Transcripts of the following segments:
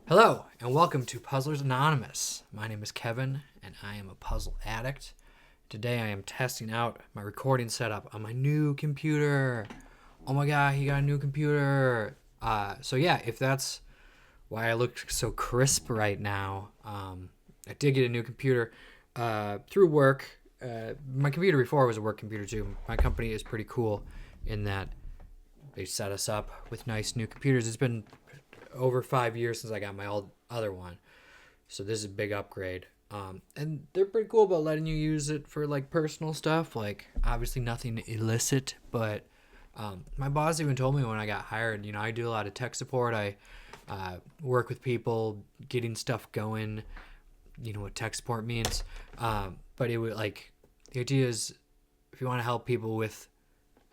Hello, and welcome to Puzzlers Anonymous. My name is Kevin, and I am a puzzle addict. Today I am testing out my recording setup on my new computer. Oh my god, he got a new computer. If that's why I look so crisp right now, I did get a new computer through work. My computer before was a work computer too. My company is pretty cool in that they set us up with nice new computers. It's been over 5 years since I got my old other one, so this is a big upgrade. And they're pretty cool about letting you use it for like personal stuff, like obviously nothing illicit, but my boss even told me when I got hired, I do a lot of tech support. I work with people getting stuff going. You know what tech support means. But it would the idea is if you want to help people with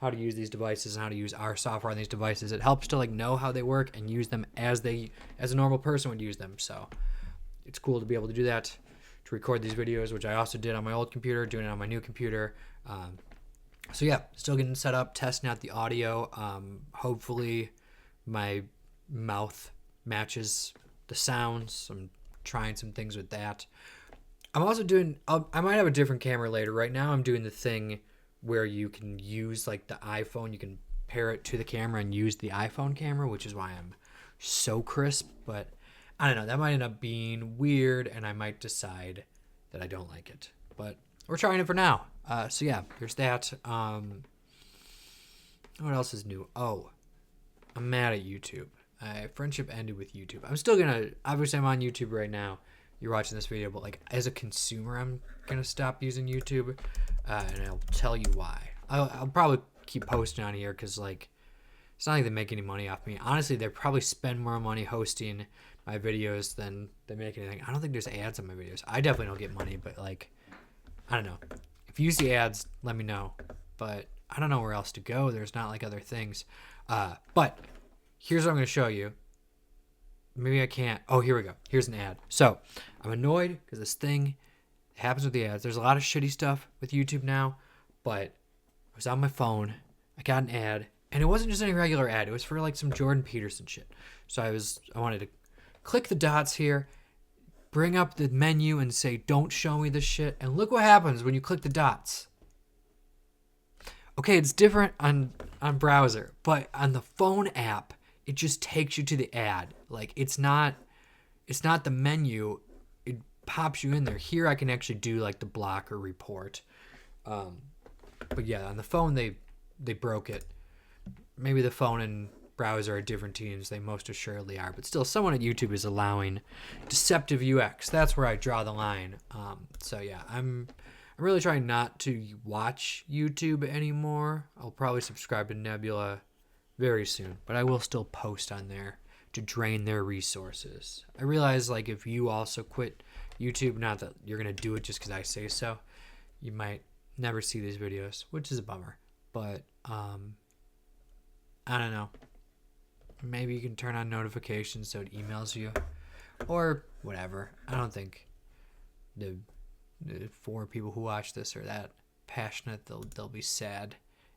how to use these devices and how to use our software on these devices, it helps to know how they work and use them as a normal person would use them. So it's cool to be able to do that, to record these videos, which I also did on my old computer, doing it on my new computer. Still getting set up, testing out the audio. Hopefully my mouth matches the sounds. I'm trying some things with that. I'm also doing, I might have a different camera later. Right now I'm doing the thing where you can use the iPhone, you can pair it to the camera and use the iPhone camera, which is why I'm so crisp. But I don't know, that might end up being weird and I might decide that I don't like it. But we're trying it for now. There's that. What else is new? Oh, I'm mad at YouTube. Friendship ended with YouTube. I'm still gonna, obviously I'm on YouTube right now. You're watching this video, but as a consumer, I'm gonna stop using YouTube, and I'll tell you why. I'll probably keep posting on here because it's not like they make any money off me. Honestly, they probably spend more money hosting my videos than they make anything. I don't think there's ads on my videos. I definitely don't get money, but I don't know. If you see ads, let me know. But I don't know where else to go. There's not other things. But here's what I'm gonna show you. Maybe I can't. Oh, here we go. Here's an ad. So I'm annoyed because this thing happens with the ads. There's a lot of shitty stuff with YouTube now, but I was on my phone. I got an ad, and it wasn't just any regular ad. It was for some Jordan Peterson shit. So I wanted to click the dots here, bring up the menu, and say, "Don't show me this shit." And look what happens when you click the dots. Okay, it's different on browser, but on the phone app, it just takes you to the ad. It's not the menu. It pops you in there. Here I can actually do the block or report. But yeah, on the phone they broke it. Maybe the phone and browser are different teams. They most assuredly are. But still, someone at YouTube is allowing deceptive UX. That's where I draw the line. I'm really trying not to watch YouTube anymore. I'll probably subscribe to Nebula very soon, but I will still post on there to drain their resources. I realize if you also quit YouTube, not that you're gonna do it just because I say so, you might never see these videos, which is a bummer. But I don't know. Maybe you can turn on notifications so it emails you, or whatever. I don't think the 4 people who watch this are that passionate. They'll be sad.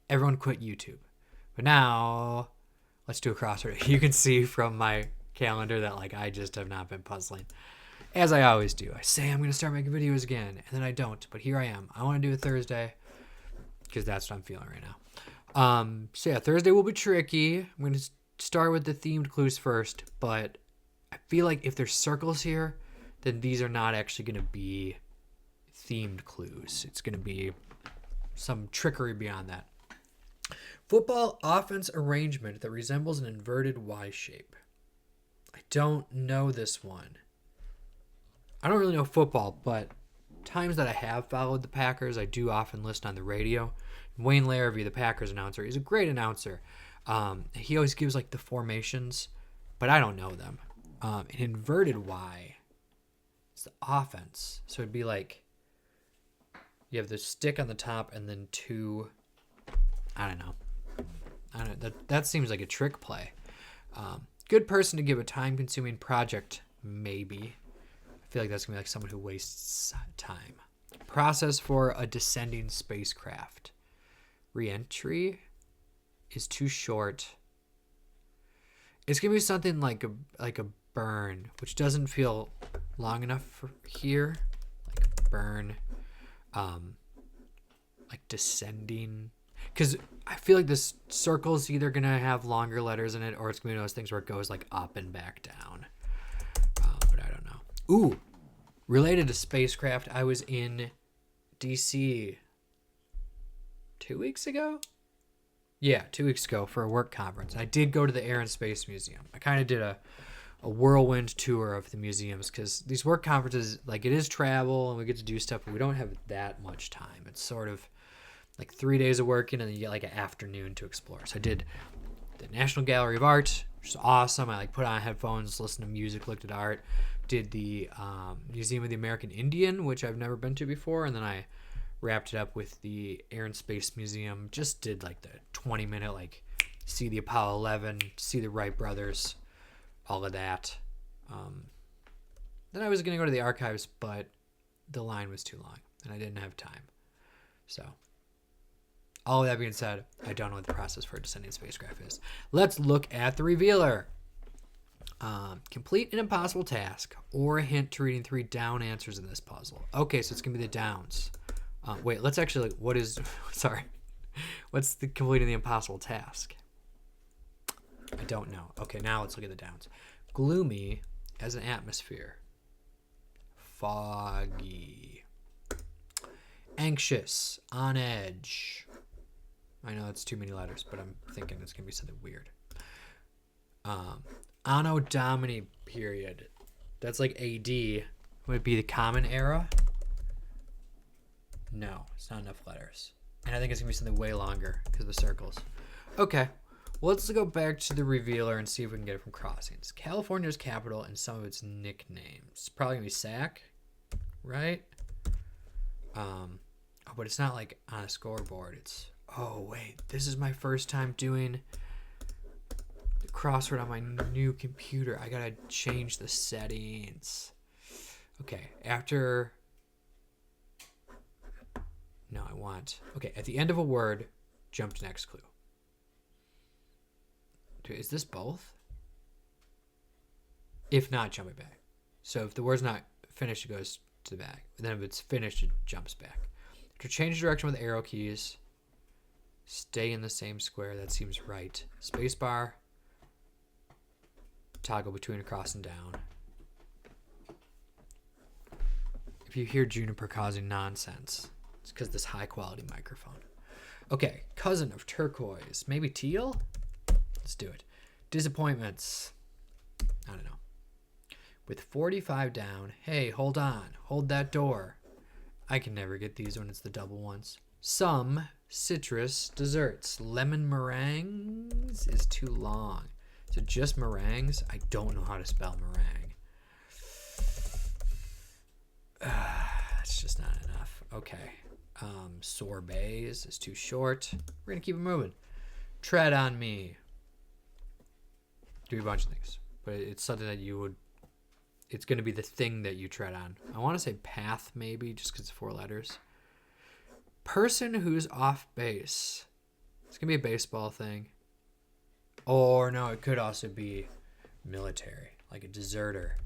Everyone quit YouTube. But now, let's do a crossword. You can see from my calendar that I just have not been puzzling. As I always do. I say I'm going to start making videos again, and then I don't. But here I am. I want to do it Thursday, because that's what I'm feeling right now. Thursday will be tricky. I'm going to start with the themed clues first. But I feel if there's circles here, then these are not actually going to be themed clues. It's going to be some trickery beyond that. Football offense arrangement that resembles an inverted Y shape. I don't know this one. I don't really know football, but times that I have followed the Packers, I do often listen on the radio. Wayne Larrivee, the Packers announcer, is a great announcer. He always gives the formations, but I don't know them. An inverted Y is the offense. So it'd be you have the stick on the top and then 2, I don't know. That seems like a trick play. Good person to give a time-consuming project, maybe. I feel that's going to be someone who wastes time. Process for a descending spacecraft. Re-entry is too short. It's going to be something like a burn, which doesn't feel long enough for here. Like burn, like descending. Because I feel like this circle's either going to have longer letters in it, or it's going to be one of those things where it goes like up and back down. But I don't know. Ooh, related to spacecraft, I was in DC 2 weeks ago? Yeah, 2 weeks ago for a work conference. I did go to the Air and Space Museum. I kind of did a whirlwind tour of the museums because these work conferences, like, it is travel and we get to do stuff, but we don't have that much time. It's sort of like 3 days of working and then you get like an afternoon to explore. So I did the National Gallery of Art, which is awesome. I like put on headphones, listened to music, looked at art. Did the Museum of the American Indian, which I've never been to before, and then I wrapped it up with the Air and Space Museum. Just did like the 20-minute, like, see the Apollo 11, see the Wright brothers, all of that. Then I was going to go to the archives, but the line was too long and I didn't have time. So all of that being said, I don't know what the process for a descending spacecraft is. Let's look at the revealer. Complete an impossible task or a hint to reading 3 down answers in this puzzle. Okay, so it's going to be the downs. Wait, let's actually, what's the completing the impossible task? I don't know. Okay, now let's look at the downs. Gloomy as an atmosphere. Foggy. Anxious. On edge. I know it's too many letters, but I'm thinking it's going to be something weird. Anno Domini period. That's like AD. Would it be the Common Era? No, it's not enough letters. And I think it's going to be something way longer because of the circles. Okay, well, let's go back to the revealer and see if we can get it from crossings. California's capital and some of its nicknames. It's probably going to be SAC, right? But it's not like on a scoreboard. It's, oh, wait, this is my first time doing the crossword on my new computer. I got to change the settings. Okay, after... No, I want... Okay, at the end of a word, jump to next clue. Is this both? If not, jump it back. So if the word's not finished, it goes to the back. And then if it's finished, it jumps back. To change direction with arrow keys, stay in the same square. That seems right. Spacebar. Toggle between across and down. If you hear Juniper causing nonsense, it's because this high quality microphone. Okay, cousin of turquoise. Maybe teal? Let's do it. Disappointments. I don't know. With 45 down. Hey, hold on. Hold that door. I can never get these when it's the double ones. Some citrus desserts. Lemon meringues is too long. So just meringues? I don't know how to spell meringue. It's just not enough. Okay. Sorbets is too short. We're going to keep it moving. Tread on me. Do a bunch of things. But it's something that you would... It's going to be the thing that you tread on. I want to say path, maybe, just because it's 4 letters. Person who's off base. It's going to be a baseball thing. Or, no, it could also be military. Like a deserter.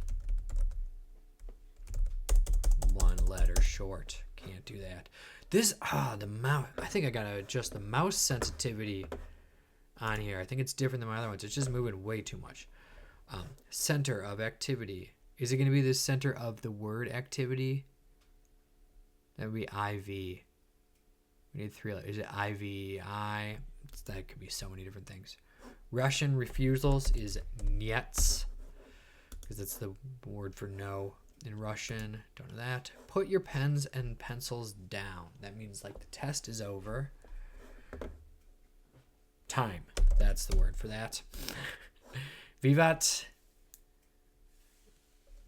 1 letter short. Can't do that. This, the mouse. I think I got to adjust the mouse sensitivity on here. I think it's different than my other ones. It's just moving way too much. Center of activity. Is it going to be the center of the word activity? That would be IV. We need 3 letters. Is it IVI? That could be so many different things. Russian refusals is nyets, because that's the word for no in Russian. Don't know that. Put your pens and pencils down. That means like the test is over. Time. That's the word for that. Vivat.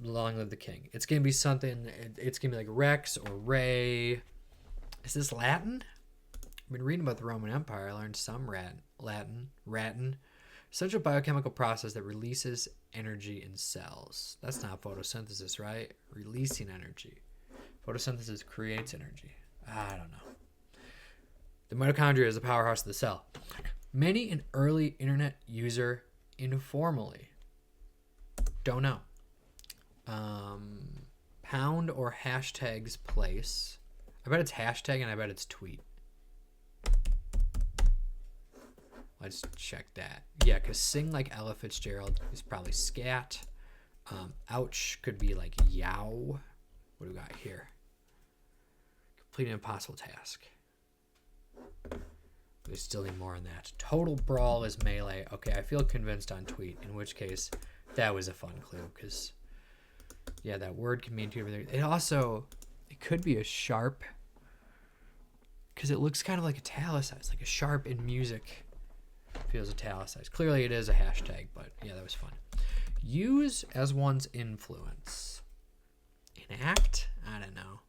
Long live the king. It's going to be something. It's going to be like Rex or Ray. Is this Latin? I've been reading about the Roman Empire. I learned some Latin. Ratin. Essential biochemical process that releases energy in cells. That's not photosynthesis, right? Releasing energy. Photosynthesis creates energy. I don't know. The mitochondria is the powerhouse of the cell. Many an early internet user informally. Don't know. Pound or hashtags place. I bet it's hashtag and I bet it's tweet. Let's check that. Yeah, because sing like Ella Fitzgerald is probably scat. Ouch could be like yow. What do we got here? Complete an impossible task. We still need more on that. Total brawl is melee. Okay, I feel convinced on tweet, in which case that was a fun clue because, yeah, that word can mean two different things. It also, it could be a sharp because it looks kind of like italicized, like a sharp in music feels italicized. Clearly it is a hashtag, but yeah, that was fun. Use as one's influence. Enact? I don't know.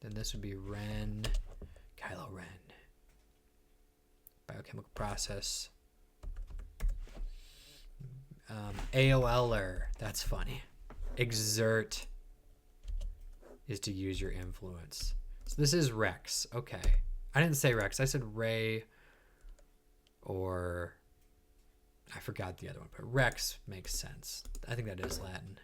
Then this would be Ren, Kylo Ren. Biochemical process. AOLer. That's funny. Exert is to use your influence. So this is Rex. Okay. I didn't say Rex. I said Ray or I forgot the other one, but Rex makes sense. I think that is Latin.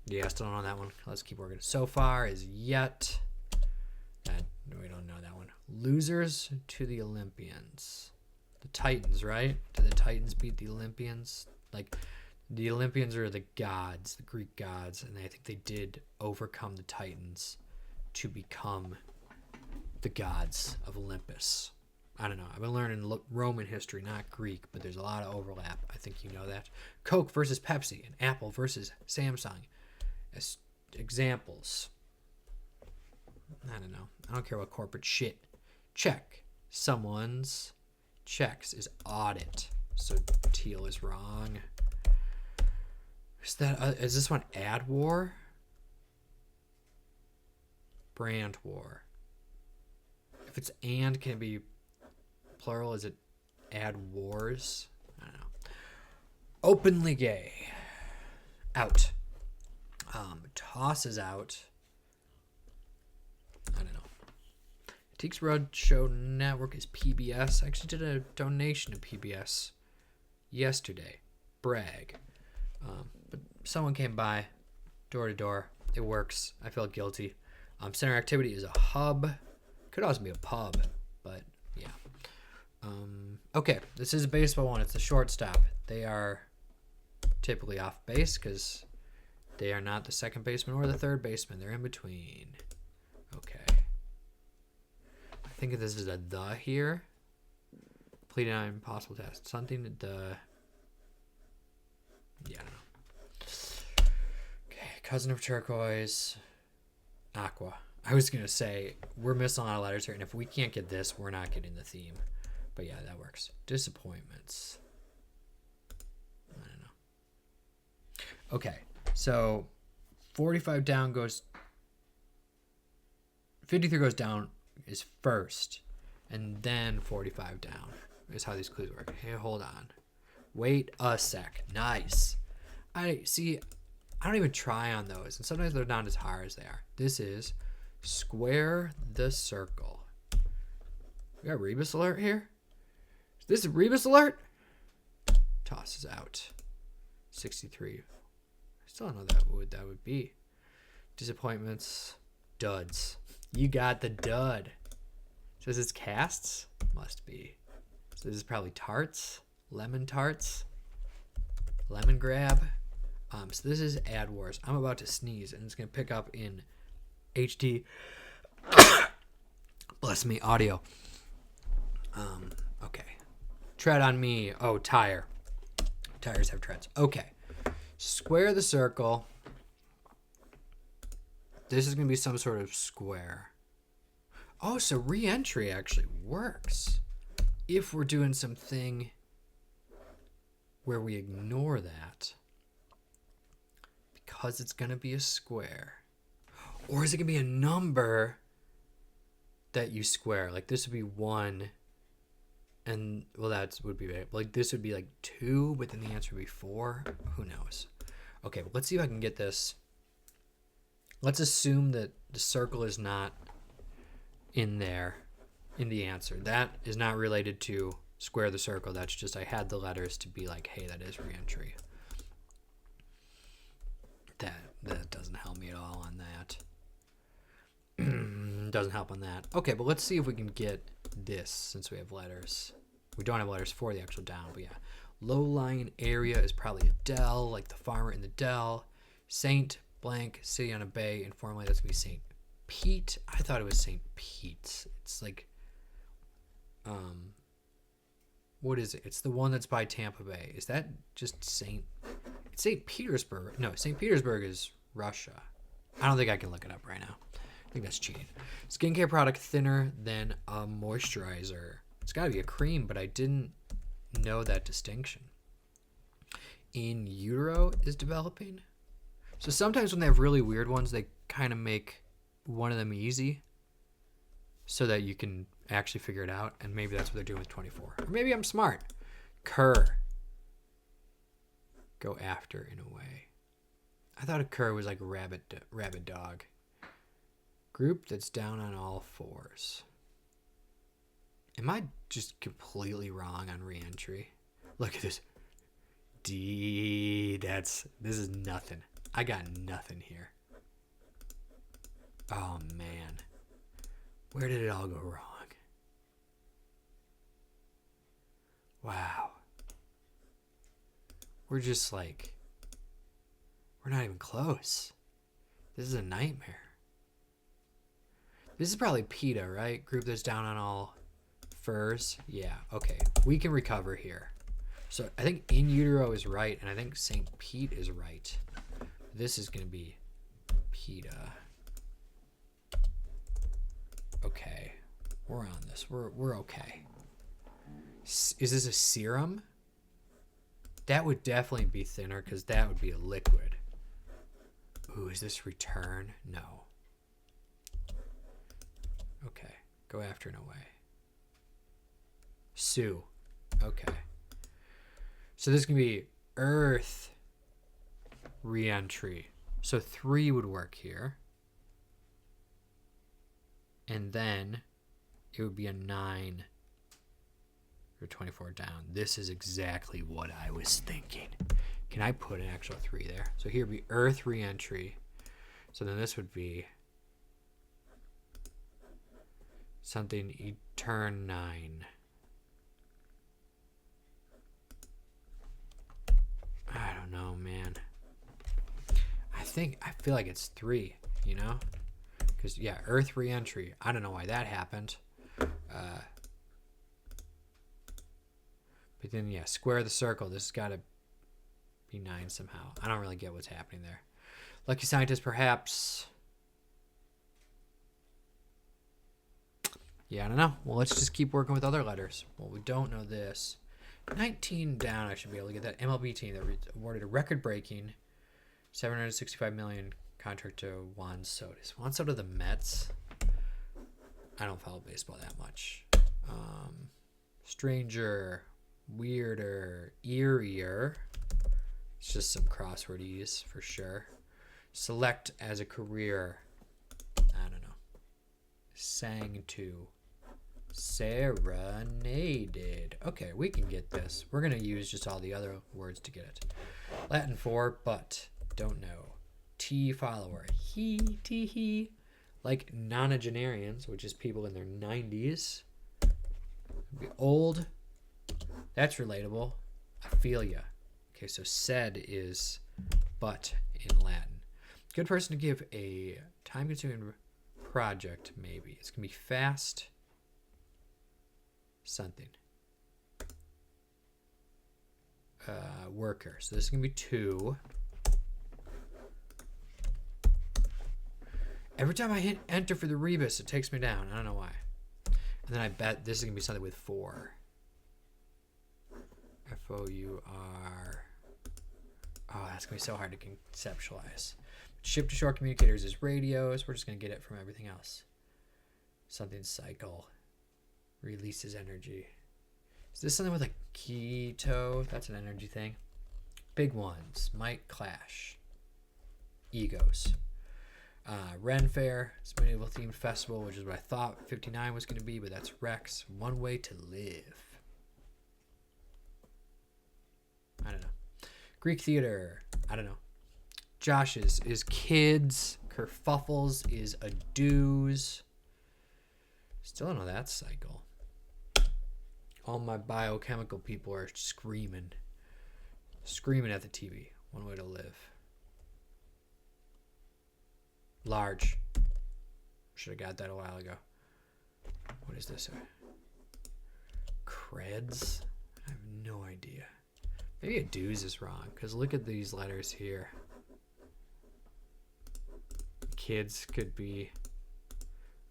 Yeah, still don't know that one. Let's keep working. So far is yet. That we don't know that one. Losers to the Olympians. The Titans, right? Did the Titans beat the Olympians? Like, the Olympians are the gods, the Greek gods, and I think they did overcome the Titans to become the gods of Olympus. I don't know. I've been learning Roman history, not Greek, but there's a lot of overlap. I think you know that. Coke versus Pepsi and Apple versus Samsung as examples. I don't know. I don't care what corporate shit. Check. Someone's checks is audit. So teal is wrong. Is this one ad war? Brand war. If it's and, can it be plural? Is it ad wars? I don't know. Openly gay. Out. Toss is out. I don't know. Teeks Roadshow Network is PBS. I actually did a donation to PBS yesterday. Brag. But someone came by, door to door. It works. I feel guilty. Center activity is a hub. Could also be a pub, but yeah. Okay, this is a baseball one. It's a shortstop. They are typically off base because they are not the second baseman or the third baseman. They're in between. Okay. I think this is a the here. Completed an impossible task. Something that the... Yeah, I don't know. Okay, cousin of turquoise. Aqua. I was going to say, we're missing a lot of letters here, and if we can't get this, we're not getting the theme. But yeah, that works. Disappointments. I don't know. Okay, so 45 down goes... 53 goes down is first, and then 45 down is how these clues work. Hey, hold on. Wait a sec. Nice. I don't even try on those, and sometimes they're not as hard as they are. This is square the circle. We got Rebus alert here? Is this a Rebus alert? Tosses out. 63. I still don't know what that would be. Disappointments. Duds. You got the dud. Says it's casts? Must be. So this is probably tarts. Lemon tarts. Lemon grab. So this is Ad Wars. I'm about to sneeze, and it's going to pick up in HD. Bless me, audio. Okay. Tread on me. Oh, tire. Tires have treads. Okay. Square the circle. This is going to be some sort of square. Oh, so re-entry actually works. If we're doing something where we ignore that. Because it's going to be a square. Or is it going to be a number that you square? Like this would be 1. And, well, that would be, like this would be like 2, but then the answer would be 4. Who knows? Okay, but let's see if I can get this. Let's assume that the circle is not in there, in the answer. That is not related to square the circle. That's just I had the letters to be like, hey, that is reentry. That doesn't help me at all on that. Doesn't help on that. Okay, but let's see if we can get this since we have letters. We don't have letters for the actual down, but yeah. Low-lying area is probably a dell, like the farmer in the dell. Saint blank, city on a bay, and formally that's going to be Saint Pete. I thought it was Saint Pete's. It's like, what is it? It's the one that's by Tampa Bay. Is that just Saint? It's Saint Petersburg. No, Saint Petersburg is Russia. I don't think I can look it up right now. I think that's cheating. Skincare product thinner than a moisturizer. It's got to be a cream, but I didn't know that distinction. In utero is developing. So sometimes when they have really weird ones, they kind of make one of them easy so that you can actually figure it out. And maybe that's what they're doing with 24. Or maybe I'm smart. Cur. Go after in a way. I thought a cur was like a rabid dog. Group that's down on all fours. Am I just completely wrong on reentry? Look at this. This is nothing. I got nothing here. Oh man. Where did it all go wrong? Wow. We're just like, we're not even close. This is a nightmare. This is probably PETA, right? Group that's down on all furs. Yeah, okay. We can recover here. So I think in utero is right, and I think St. Pete is right. This is going to be PETA. Okay. We're on this. We're okay. Is this a serum? That would definitely be thinner because that would be a liquid. Ooh, is this return? No. Okay. Go after in a way. Sue. Okay. So this can be earth reentry. So 3 would work here. And then it would be a 9 or 24 down. This is exactly what I was thinking. Can I put an actual 3 there? So here would be earth reentry. So then this would be something turn 9. I don't know, man. I feel like it's 3, you know? Because, yeah, earth reentry. I don't know why that happened. But then, yeah, square the circle. This has got to be 9 somehow. I don't really get what's happening there. Lucky scientist, perhaps. Yeah, I don't know. Well, let's just keep working with other letters. Well, we don't know this. 19 down, I should be able to get that MLB team that awarded a record-breaking $765 million contract to Juan Soto. Is Juan Soto the Mets? I don't follow baseball that much. Stranger, weirder, eerier. It's just some crossword-ese for sure. Select as a career. I don't know. Sang to. Serenaded. Okay, we can get this. We're going to use just all the other words to get it. Latin for, but, don't know. T follower. He, tee, he. Like nonagenarians, which is people in their 90s. Be old. That's relatable. I feel ya. Okay, so sed is but in Latin. Good person to give a time-consuming project, maybe. It's going to be fast something. Worker. So this is going to be 2. Every time I hit enter for the rebus, it takes me down. I don't know why. And then I bet this is going to be something with 4. F-O-U-R. Oh, that's going to be so hard to conceptualize. Ship to shore communicators is radios. We're just going to get it from everything else. Something cycle. Releases energy. Is this something with a keto? That's an energy thing. Big ones. Might clash. Egos. Ren Fair. It's a medieval themed festival, which is what I thought 59 was going to be, but that's Rex. One way to live. I don't know. Greek theater. I don't know. Josh's is kids. Kerfuffles is ados. Still don't know that cycle. All my biochemical people are screaming. Screaming at the TV. One way to live. Large. Should have got that a while ago. What is this? Creds? I have no idea. Maybe ados is wrong, because look at these letters here. Kids could be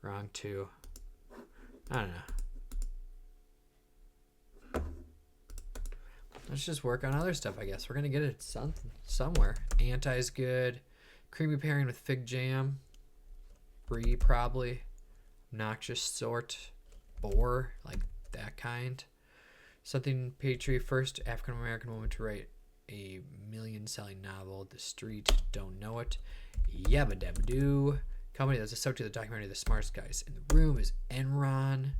wrong too. I don't know. Let's just work on other stuff, I guess. We're going to get it somewhere. Anti is good. Creamy pairing with fig jam. Brie, probably. Noxious sort. Boar, like that kind. Something Patriot, first African-American woman to write a million-selling novel. The Street, don't know it. Yabba Dabba Doo. Company that's a subject of the documentary The Smartest Guys in the Room is Enron.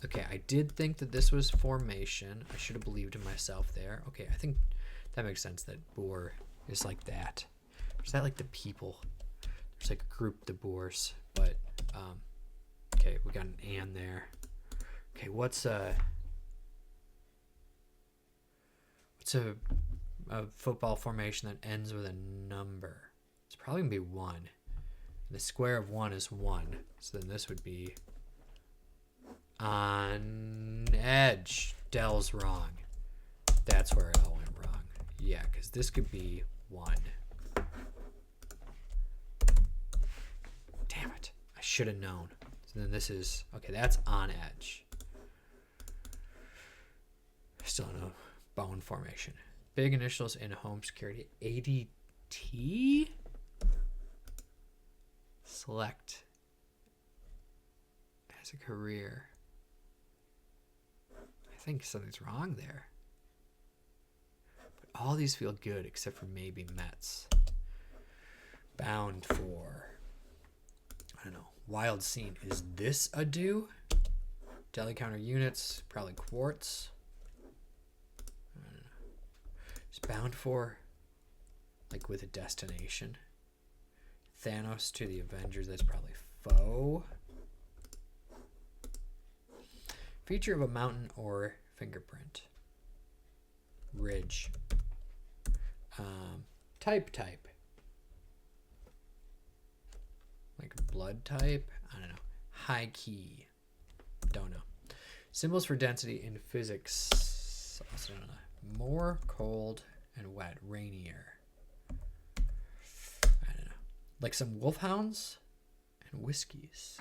Okay, I did think that this was Formation. I should have believed in myself there. Okay, I think that makes sense that Boer is like that. Is that like the people? There's like a group, the Boers. But, okay, we got an and there. Okay, what's a football formation that ends with a number? It's probably going to be 1. The square of 1 is 1. So then this would be on edge. Dell's wrong. That's where it all went wrong. Yeah, because this could be 1. Damn it. I should have known. So then this is... Okay, that's on edge. Still no bone formation. Big initials in home security. ADT? Select as a career. I think something's wrong there. But all these feel good except for maybe Mets. Bound for, I don't know, wild scene. Is this a do? Deli counter units, probably quartz. I don't know. It's bound for, like with a destination. Thanos to the Avengers, that's probably foe. Feature of a mountain or fingerprint. Ridge. Type. Like blood type? I don't know. High key. Don't know. Symbols for density in physics. Also don't know. More cold and wet. Rainier. Like some wolfhounds and whiskeys.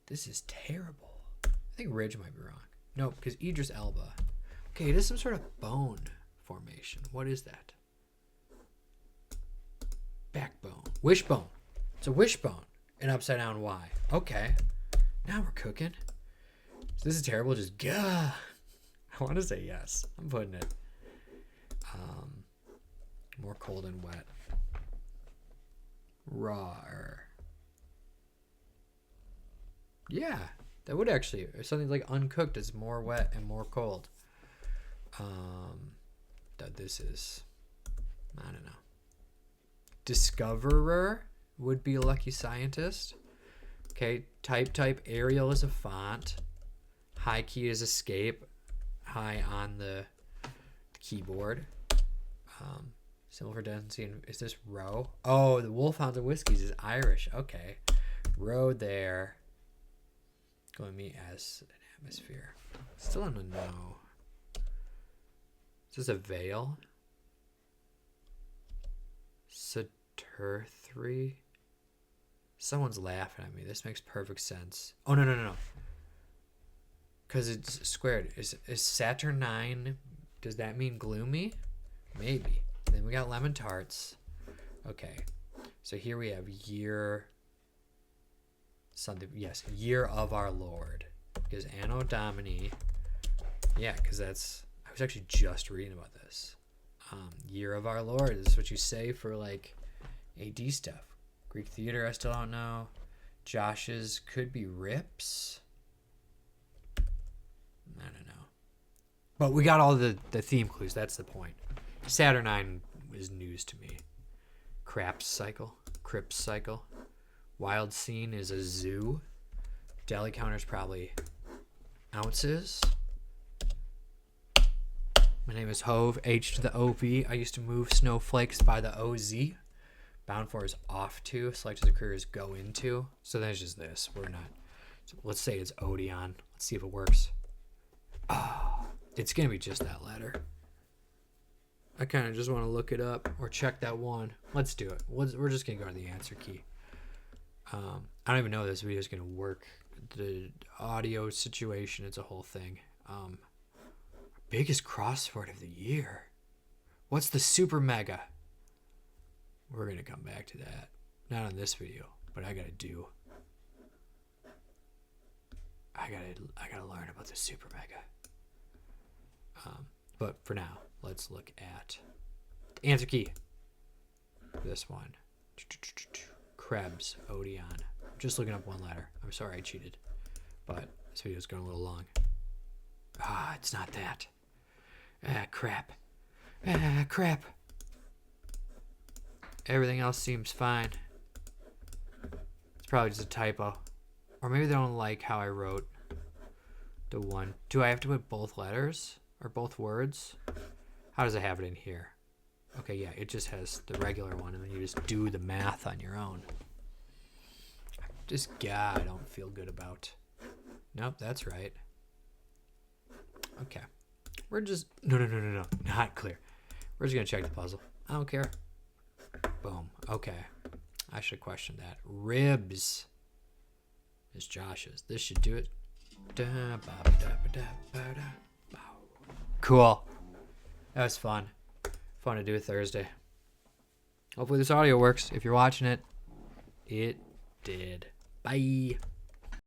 This is terrible. I think Ridge might be wrong. No, because Idris Elba. Okay, it is some sort of bone formation. What is that? Backbone. Wishbone. It's a wishbone. An upside down Y. Okay. Now we're cooking. So this is terrible. Just gah. I want to say yes. I'm putting it. More cold and wet. Raw. Yeah, that would actually, something like uncooked is more wet and more cold. That this is, I don't know. Discoverer would be a lucky scientist. Okay, type. Arial is a font. High key is escape. High on the keyboard. Symbol for density. Is this row? Oh, the Wolfhounds and Whiskies is Irish. Okay. Row there. Going me as an atmosphere. Still don't know. Is this a veil? Satur 3. Someone's laughing at me. This makes perfect sense. Oh, no. Because it's squared. Is Saturn 9, does that mean gloomy? Maybe. Then we got lemon tarts. Okay. So here we have year something. Yes, year of our Lord. Because Anno Domini. Yeah, because that's... I was actually just reading about this. Year of our Lord. This is what you say for like AD stuff. Greek theater, I still don't know. Josh's could be Rips. I don't know. But we got all the theme clues. That's the point. Saturnine is news to me. Craps cycle. Crips cycle. Wild scene is a zoo. Deli counter's probably ounces. My name is Hove, H to the O-V. I used to move snowflakes by the O-Z. Bound for is off to. Select as occurs go into. So that's just this. We're not. So let's say it's Odeon. Let's see if it works. Oh, it's going to be just that letter. I kind of just want to look it up or check that one. Let's do it. We're just going to go to the answer key. I don't even know if this video is going to work. The audio situation, it's a whole thing. Biggest crossword of the year. What's the super mega? We're going to come back to that. Not on this video, but I got to learn about the super mega. But for now, let's look at the answer key. This one. Krebs, Odeon. I'm just looking up one letter. I'm sorry I cheated. But this video's going a little long. It's not that. Crap. Crap. Everything else seems fine. It's probably just a typo. Or maybe they don't like how I wrote the one. Do I have to put both letters? Or both words? How does it have it in here? Okay, yeah, it just has the regular one, and then you just do the math on your own. This guy I don't feel good about. Nope, that's right. Okay. We're just... No. Not clear. We're just going to check the puzzle. I don't care. Boom. Okay. I should question that. Ribs is Josh's. This should do it. Cool. That was fun. Fun to do Thursday. Hopefully this audio works. If you're watching it, it did. Bye.